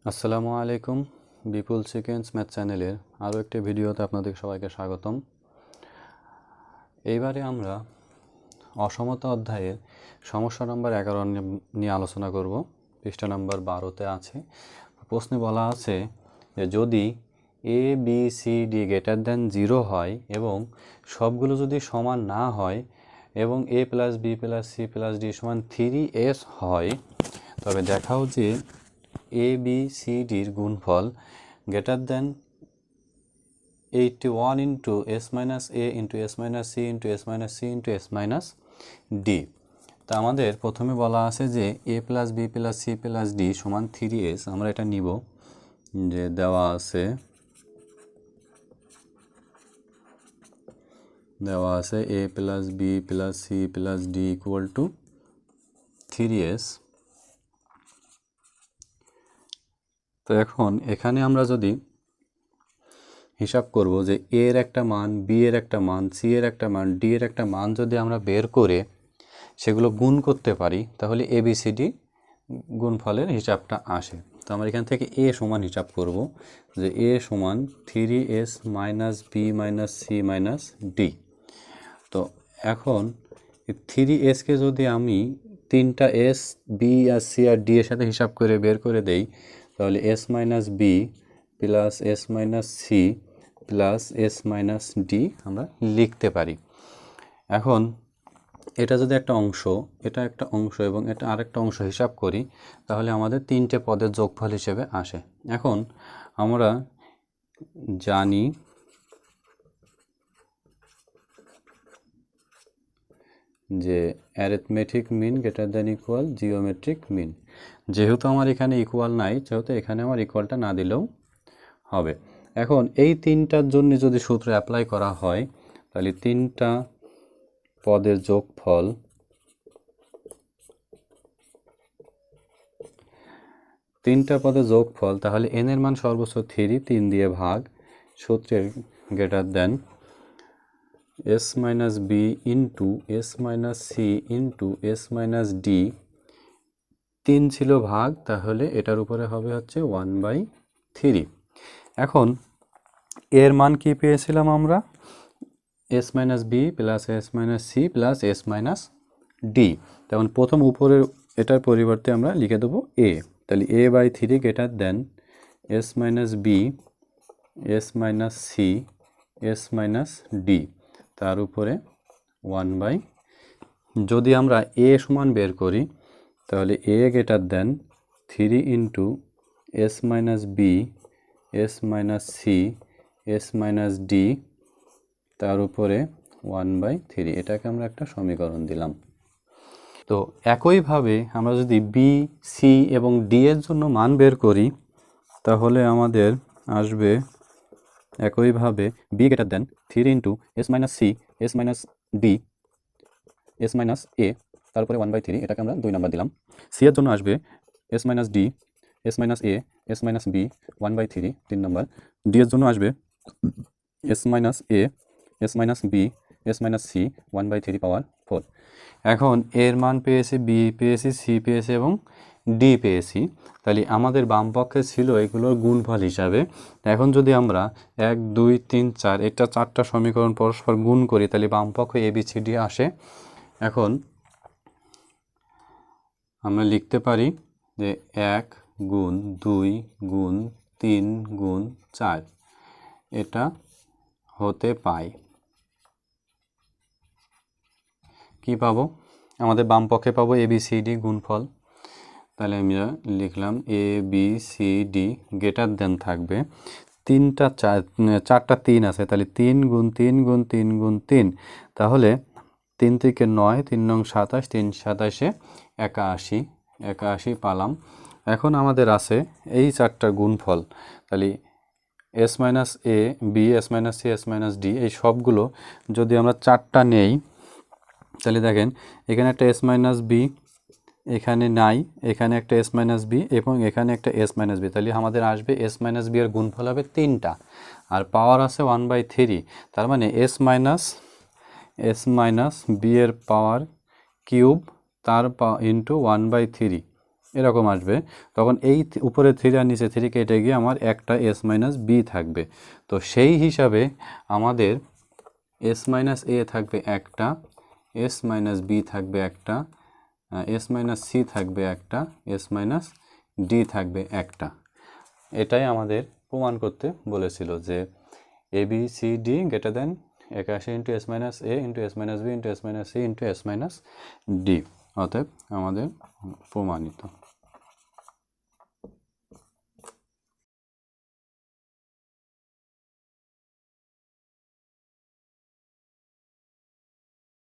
আসসালামু আলাইকুম। বিপুল sequence math চ্যানেলের আরও একটি ভিডিওতে আপনাদের সবাইকে স্বাগতম। এইবারে আমরা অসমতা অধ্যায়ের সমস্যা নম্বর 11 নিয়ে আলোচনা করব। পৃষ্ঠা নম্বর 12তে আছে। প্রশ্নে বলা আছে যে যদি A B C D greater than 0 হয় এবং সবগুলো যদি সমান না হয় এবং A plus B plus C plus D সমান 3s হয়, তবে দেখাও যে এ বি সি ডির গুণফল greater than 81 into S minus A into S minus C into S minus C into S minus D. তা আমাদের প্রথমে বলা আছে যে A plus B plus C plus D সমান 3s। আমরা এটা নিব যে দেওয়া আছে A plus B plus C plus D equal to 3s। তো এখন এখানে আমরা যদি হিসাব করব যে এ এর একটা মান, বি এর একটা মান, সি এর একটা মান, ডি এর একটা মান যদি আমরা বের করে সেগুলো গুণ করতে পারি, তাহলে এ বি সি ডি গুণফলের হিসাবটা আসে। তো আমরা এখান থেকে এ সমান হিসাব করব যে এ সমান 3s minus B minus C minus D. তো এখন 3sকে যদি আমি তিনটা এস, বি আর সি আর ডি এর সাথে হিসাব করে বের করে দেই, তাহলে S minus B plus S minus C plus S minus D আমরা লিখতে পারি। এখন এটা যদি একটা অংশ, এটা একটা অংশ এবং এটা আরেকটা অংশ হিসাব করি, তাহলে আমাদের তিনটে পদের যোগফল হিসেবে আসে। এখন আমরা জানি যে arithmetic mean greater than equal geometric mean. যেহেতু আমার এখানে ইকুয়াল নাই, যেহেতু এখানে আমার ইকুয়ালটা না দিলেও হবে। এখন এই তিনটার জন্য যদি সূত্র অ্যাপ্লাই করা হয়, তাহলে তিনটা পদের যোগফল তাহলে n এর মান সর্বোচ্চ 3 দিয়ে ভাগ সূত্রের greater than S minus B into S minus C into S minus D. 3 ছিল ভাগ, তাহলে এটার উপরে হবে হচ্ছে 1/3। এখন এর মান কি পেয়েছিলাম আমরা? S minus B plus S minus C plus S minus D. তেমন প্রথম উপরের এটার পরিবর্তে আমরা লিখে দেবো এ। তাহলে a/3 greater than S minus B S minus C S minus D, তার উপরে 1/। যদি আমরা এ সমান বের করি, তাহলে A greater than 3 into S minus B S minus C S minus D, তার উপরে 1/3। এটাকে আমরা একটা সমীকরণ দিলাম। তো একইভাবে আমরা যদি বি, সি এবং ডি এর জন্য মান বের করি, তাহলে আমাদের আসবে একইভাবে B greater than 3 into S minus C S minus D S minus A, তারপরে 1/3। এটাকে আমরা 2 নাম্বার দিলাম। সি এর জন্য আসবে S minus D S minus A S minus B 1/3, 3 number. D এর জন্য আসবে S minus A S minus B S minus C 1/3 power 4। এখন এর মান পেয়েছি, বি পেয়েছি, সি পেয়েছি এবং ডি পেয়েছি। তাহলে আমাদের বাম পক্ষে ছিল এগুলোর গুণফল হিসাবে। এখন যদি আমরা 1 2 3 4 এটা 4টা সমীকরণ পরস্পর গুণ করি, তাহলে বাম পক্ষে এ বি সি ডি আসে। এখন আমরা লিখতে পারি যে 1 গুণ 2 গুণ 3 গুণ 4 এটা হতে পাই। কি পাবো? আমাদের বাম পক্ষে পাবো এ বি সি ডি গুণফল। তাহলে আমরা লিখলাম A B C D greater than থাকবে 4টা 3 আছে, তাহলে 3 গুণ 3 গুণ 3 গুণ 3, তাহলে 3 থেকে 9, 3 নং 27, 3 27 81 পালাম। এখন আমাদের আছে এই 4টার গুণফল। তাহলে S minus A B S minus C S minus D এই সবগুলো যদি আমরা 4টা নেই, তাহলে দেখেন এখানে একটা এস মাইনাস বি, এখানে নাই, এখানে একটা এস মাইনাস বি এবং এখানে একটা এস মাইনাস বি। তাহলে আমাদের আসবে এস মাইনাস বি এর গুণফল হবে 3টা, আর পাওয়ার আছে 1/3। তার মানে এস মাইনাস বি এর পাওয়ার কিউব তার ইন্টু 1/3 এরকম আসবে, তখন এই উপরে 3 আর নিচে 3 কেটে গিয়ে আমার একটা এস মাইনাস বি থাকবে। তো সেই হিসাবে আমাদের এস মাইনাস এ থাকবে একটা, এস মাইনাস বি থাকবে একটা, এস মাইনাস সি থাকবে একটা, এস মাইনাস ডি থাকবে একটা। এটাই আমাদের প্রমাণ করতে বলেছিল যে A B C D greater than 81 into S minus A into S minus B into S minus C into S minus D, অতএব আমাদের প্রমাণিত।